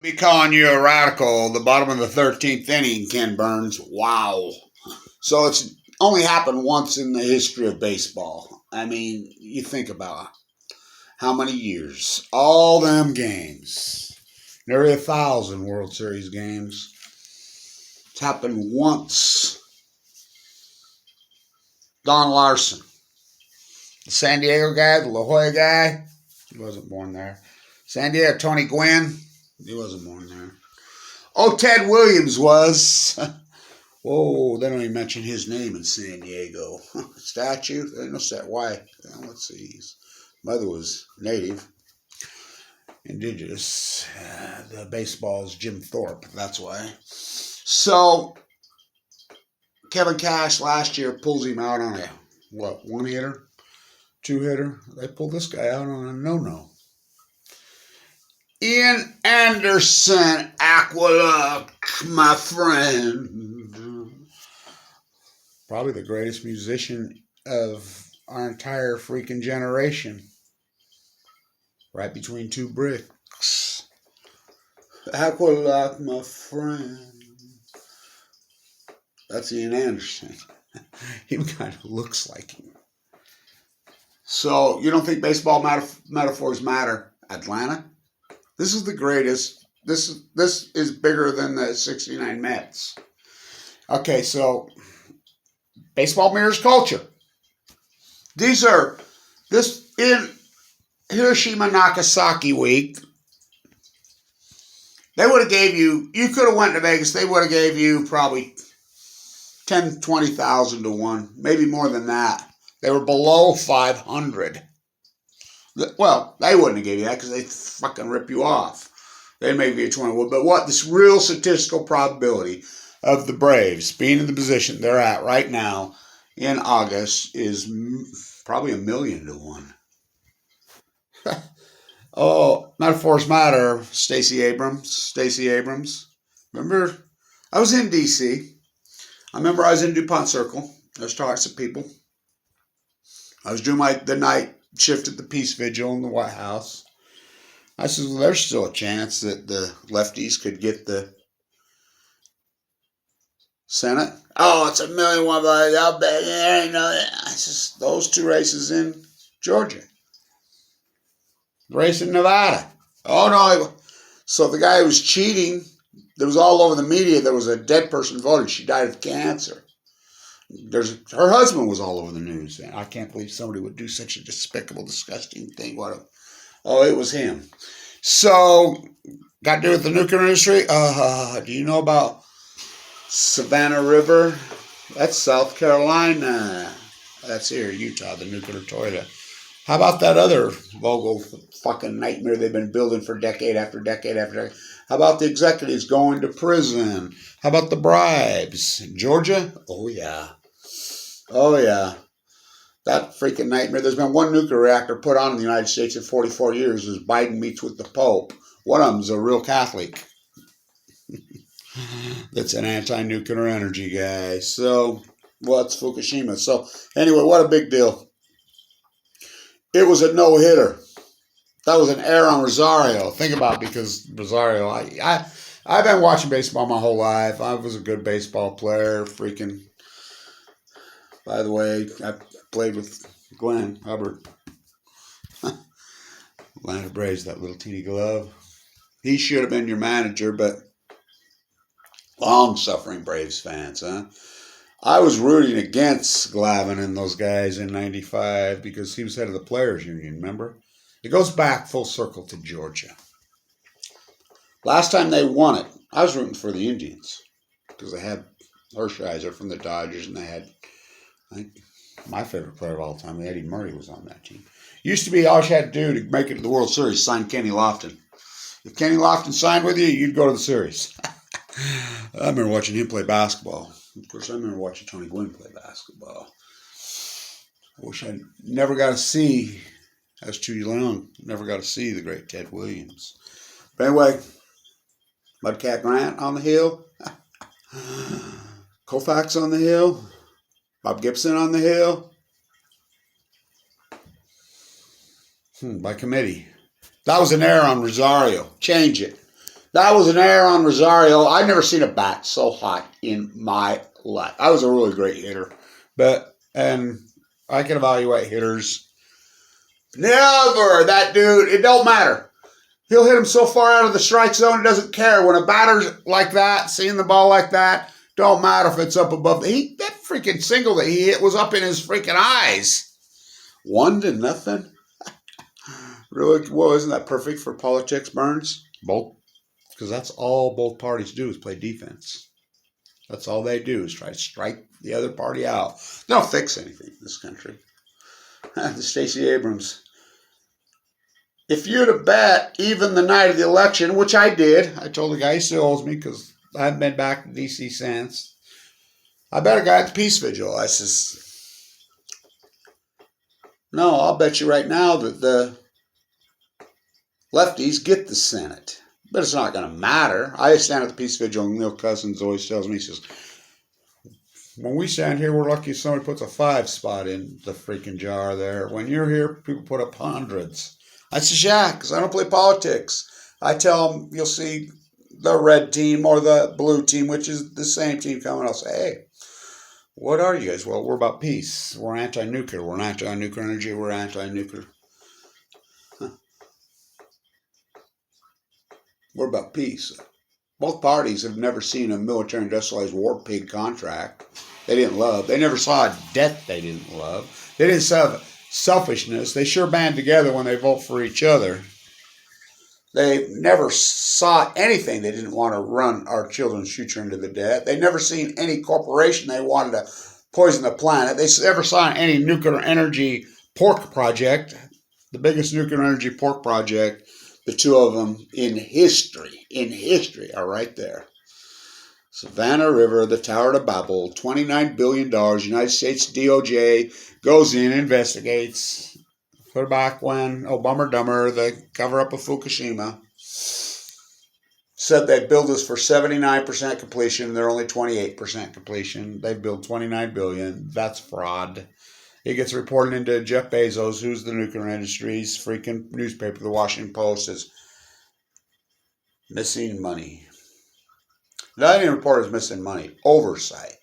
Be calling you a radical. The bottom of the 13th inning, Ken Burns. Wow. So it's only happened once in the history of baseball. I mean, you think about how many years, all them games, nearly 1,000 World Series games. It's happened once. Don Larson, the San Diego guy, the La Jolla guy, he wasn't born there. San Diego, Tony Gwynn, he wasn't born there. Oh, Ted Williams was. Whoa, they don't even mention his name in San Diego. Statue? They don't say why. Let's see. His mother was native, indigenous. The baseball's Jim Thorpe. That's why. So, Kevin Cash last year pulls him out on a, one hitter? Two hitter? They pulled this guy out on a no-no. Ian Anderson, AguaLung, my friend. Probably the greatest musician of our entire freaking generation. Right between two bricks. AguaLung, my friend. That's Ian Anderson. He kind of looks like him. So, you don't think baseball metaphors matter? Atlanta? This is the greatest. This is bigger than the 69 Mets. Okay, so baseball mirrors culture. This in Hiroshima Nagasaki week, they would have gave you could have went to Vegas, they would have gave you probably 10, 20,000 to 1, maybe more than that. They were below 500. Well, they wouldn't have gave you that because they fucking rip you off. They may give you 21. But what this real statistical probability of the Braves being in the position they're at right now in August is probably 1,000,000 to 1. Oh, metaphors matter. Stacey Abrams. Remember, I was in D.C. I remember I was in DuPont Circle. I was talking to some people. I was doing the night shift at the Peace Vigil in the White House. I said, well, there's still a chance that the lefties could get the Senate. Oh, it's 1,000,000 votes. I'll bet there ain't no. I said, those two races in Georgia. The race in Nevada. Oh, no. So the guy who was cheating, that was all over the media, there was a dead person voted. She died of cancer. Her husband was all over the news. I can't believe somebody would do such a despicable, disgusting thing. It was him. So, got to do with the nuclear industry. Do you know about Savannah River? That's South Carolina. That's here, Utah, the nuclear toilet. How about that other Vogel fucking nightmare they've been building for decade after decade after decade? How about the executives going to prison? How about the bribes? Georgia? Oh, yeah. Oh, yeah. That freaking nightmare. There's been one nuclear reactor put on in the United States in 44 years as Biden meets with the Pope. One of them's a real Catholic. That's an anti-nuclear energy guy. So, it's Fukushima. So, anyway, what a big deal. It was a no-hitter. That was an error on Rosario. Think about it, because Rosario, I've been watching baseball my whole life. I was a good baseball player. Freaking, by the way, I played with Glenn Hubbard. Atlanta Braves, that little teeny glove. He should have been your manager, but long-suffering Braves fans, huh? I was rooting against Glavine and those guys in 95 because he was head of the Players Union, remember? It goes back full circle to Georgia. Last time they won it, I was rooting for the Indians because they had Hershiser from the Dodgers, and they had, I think, my favorite player of all time, Eddie Murray, was on that team. Used to be all you had to do to make it to the World Series, sign Kenny Lofton. If Kenny Lofton signed with you, you'd go to the series. I remember watching him play basketball. Of course, I remember watching Tony Gwynn play basketball. I wish I never got to see, I was too young, never got to see the great Ted Williams. But anyway, Mudcat Grant on the hill, Koufax on the hill, Bob Gibson on the hill. By committee. That was an error on Rosario. Change it. That was an error on Rosario. I've never seen a bat so hot in my life. I was a really great hitter. And I can evaluate hitters. Never. That dude, it don't matter. He'll hit him so far out of the strike zone, it doesn't care. When a batter's like that, seeing the ball like that, don't matter if it's up above. That freaking single that he hit was up in his freaking eyes. 1-0. Really? Well, isn't that perfect for politics, Burns? Both. Because that's all both parties do is play defense. That's all they do is try to strike the other party out. They don't fix anything in this country. The Stacey Abrams. If you'd have bet even the night of the election, which I did, I told the guy he still owes me because I haven't been back to D.C. since. I bet a guy at the Peace Vigil. I says, no, I'll bet you right now that the lefties get the Senate. But it's not going to matter. I stand at the Peace Vigil, and Neil Cousins always tells me, he says, when we stand here, we're lucky if somebody puts a 5 spot in the freaking jar there. When you're here, people put up hundreds. I says, yeah, because I don't play politics. I tell them, you'll see the red team or the blue team, which is the same team coming. I'll say, hey, what are you guys? Well, we're about peace. We're anti-nuclear. We're anti-nuclear energy. We're anti-nuclear. We're about peace. Both parties have never seen a military industrialized war pig contract they didn't love. They never saw a debt they didn't love. They didn't have selfishness. They sure band together when they vote for each other. They never saw anything they didn't want to run our children's future into the debt. They never seen any corporation they wanted to poison the planet. They never saw any nuclear energy pork project, the biggest nuclear energy pork project. The two of them in history are right there. Savannah River, the Tower to Babel, $29 billion. United States DOJ goes in, investigates. Clear back when Bummer Dummer, the cover-up of Fukushima, said they built this for 79% completion. They're only 28% completion. They built $29 billion. That's fraud. It gets reported into Jeff Bezos, who's the nuclear industry's freaking newspaper, the Washington Post, is missing money. Not even report as missing money, oversight.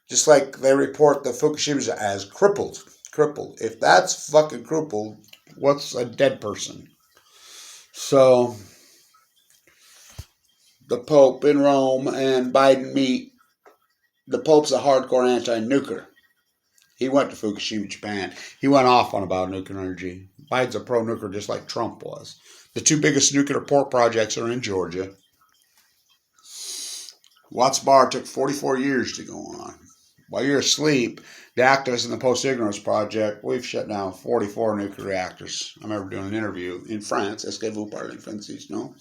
Just like they report the Fukushima as crippled. Crippled. If that's fucking crippled, what's a dead person? So, the Pope in Rome and Biden meet. The Pope's a hardcore anti-nuclear. He went to Fukushima, Japan. He went off on about nuclear energy. Biden's a pro-nuclear just like Trump was. The two biggest nuclear port projects are in Georgia. Watts Bar took 44 years to go on. While you're asleep, the activists in the Post-Ignorance Project, we've shut down 44 nuclear reactors. I remember doing an interview in France. Est-ce que vous parlez français? No?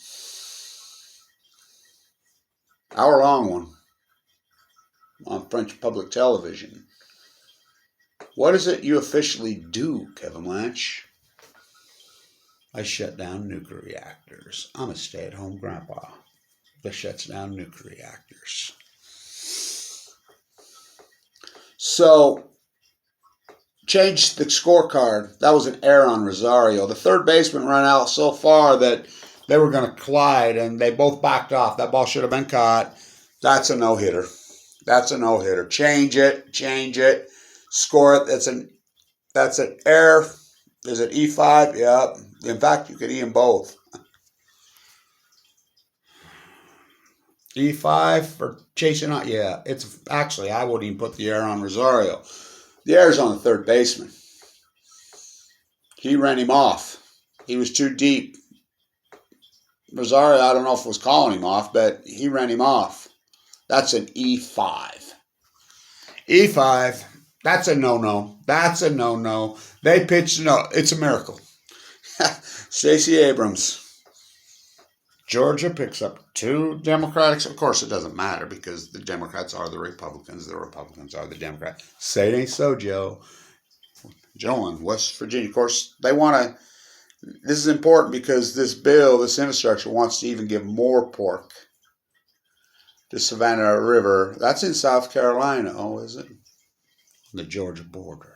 Hour-long one on French public television. What is it you officially do, Kevin Lynch? I shut down nuclear reactors. I'm a stay-at-home grandpa that shuts down nuclear reactors. So, change the scorecard. That was an error on Rosario. The third baseman ran out so far that they were going to collide, and they both backed off. That ball should have been caught. That's a no-hitter. That's a no-hitter. Change it. Score it. That's an error. Is it E5? Yeah. In fact, you could E them both. E5 for chasing out. Yeah, it's actually, I wouldn't even put the error on Rosario. The error's on the third baseman. He ran him off. He was too deep. Rosario, I don't know if it was calling him off, but he ran him off. That's an E5. E5. That's a no-no. That's a no-no. They pitched no. It's a miracle. Stacey Abrams. Georgia picks up 2 Democrats. Of course, it doesn't matter because the Democrats are the Republicans. The Republicans are the Democrats. Say it ain't so, Joe. Joe in West Virginia. Of course, they want to. This is important because this bill, this infrastructure, wants to even give more pork to Savannah River. That's in South Carolina. Oh, is it? The Georgia border.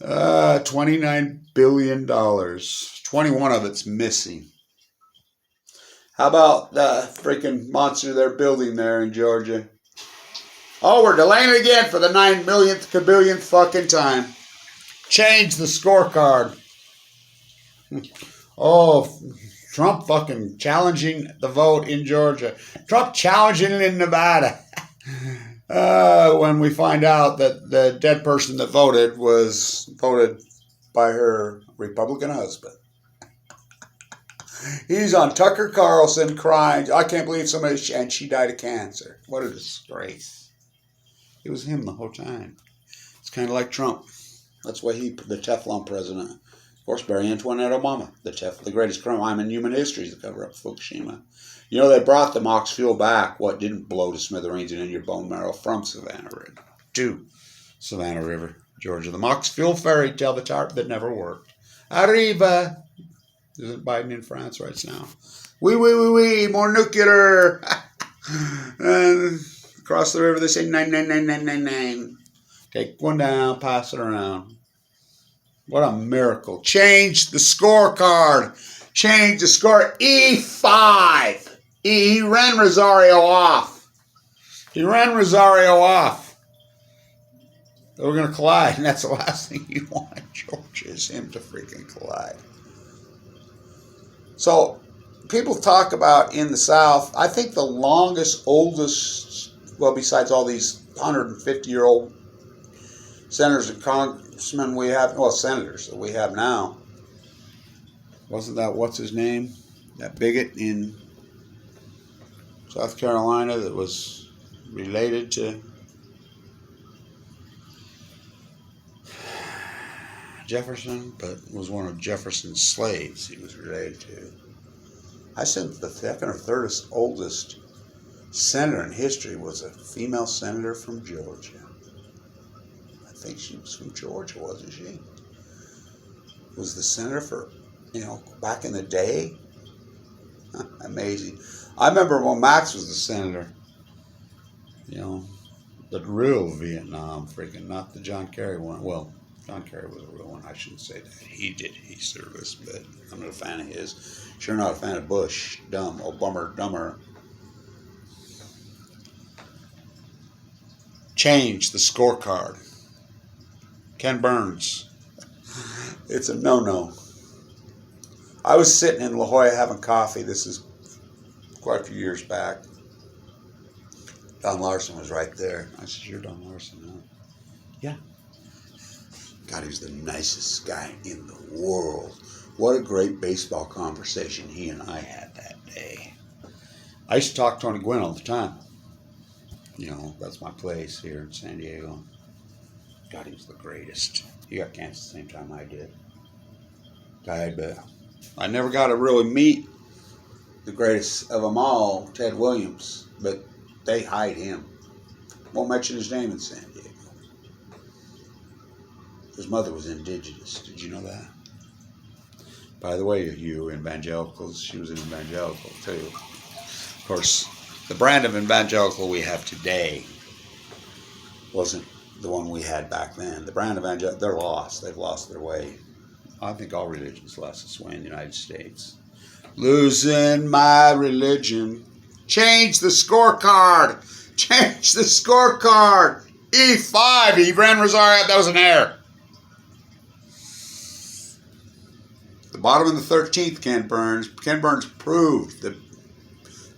$29 billion. 21 of it's missing. How about the freaking monster they're building there in Georgia? Oh, we're delaying it again for the 9 millionth kabillionth fucking time. Change the scorecard. Oh, Trump fucking challenging the vote in Georgia. Trump challenging it in Nevada. When we find out that the dead person that voted was voted by her Republican husband. He's on Tucker Carlson crying, I can't believe somebody, and she died of cancer. What a disgrace. It was him the whole time. It's kind of like Trump. That's why the Teflon president. Of course, Barry Antoinette Obama, the greatest crime in human history is the cover up of Fukushima. You know, they brought the MOX fuel back, what didn't blow to smithereens and in your bone marrow, from Savannah River to Savannah River, Georgia. The MOX fuel fairy tale, the tarp that never worked. Arriva. Isn't Biden in France right now? Oui, more nuclear. And across the river, they say 99999. Take one down, pass it around. What a miracle. Change the scorecard. Change the score. E5. He ran Rosario off. We're going to collide, and that's the last thing you want, Georgia, is him to freaking collide. So, people talk about in the South, I think the oldest, well, besides all these 150-year-old senators and congressmen we have, well, senators that we have now, wasn't that, what's his name? That bigot in South Carolina that was related to Jefferson, but was one of Jefferson's slaves he was related to. I said the second or third oldest senator in history was a female senator from Georgia. I think she was from Georgia, wasn't she? Was the senator for, back in the day? Amazing. I remember when Max was the senator, the real Vietnam freaking, not the John Kerry one. Well, John Kerry was a real one. I shouldn't say that. He service, but I'm not a fan of his. Sure not a fan of Bush. Dumb. Oh, dumber. Change the scorecard. Ken Burns. It's a no-no. I was sitting in La Jolla having coffee. This is quite a few years back. Don Larson was right there. I said, "You're Don Larson, huh?" "Yeah." God, he was the nicest guy in the world. What a great baseball conversation he and I had that day. I used to talk to Tony Gwynn all the time. That's my place here in San Diego. God, he was the greatest. He got cancer the same time I did. Died, but I never got to really meet the greatest of them all, Ted Williams, but they hide him. Won't mention his name in San Diego. His mother was indigenous. Did you know that? By the way, you evangelicals, she was an evangelical too. Of course, the brand of evangelical we have today wasn't the one we had back then. The brand of evangelical, they're lost. They've lost their way. I think all religions lost its way in the United States. Losing my religion. Change the scorecard. Change the scorecard. E5. He ran Rosario. That was an error. The bottom of the 13th, Ken Burns. Ken Burns proved that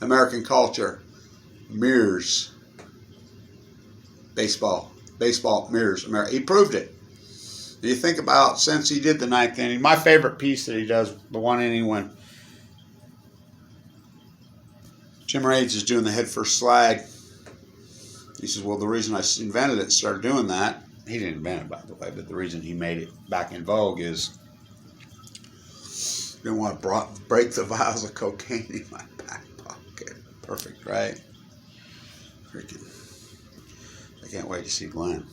American culture mirrors baseball. Baseball mirrors America. He proved it. You think about, since he did the ninth inning, my favorite piece that he does, the one inning when Jim Rades is doing the head first slide. He says, well, the reason I invented it and started doing that, he didn't invent it, by the way, but the reason he made it back in vogue is I didn't want to break the vials of cocaine in my back pocket. Perfect, right? Freaking. I can't wait to see Glenn.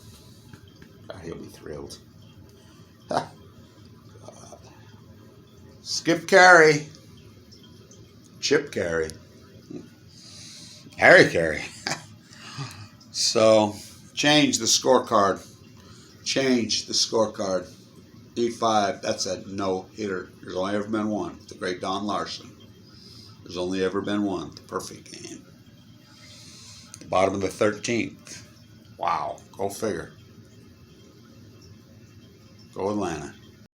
God, he'll be thrilled. God. Skip Carey. Chip Carey. Harry Carey. So, change the scorecard. Change the scorecard. E5, that's a no-hitter. There's only ever been one. The great Don Larson. There's only ever been one, the perfect game. The bottom of the 13th. Wow, go figure. Go Atlanta.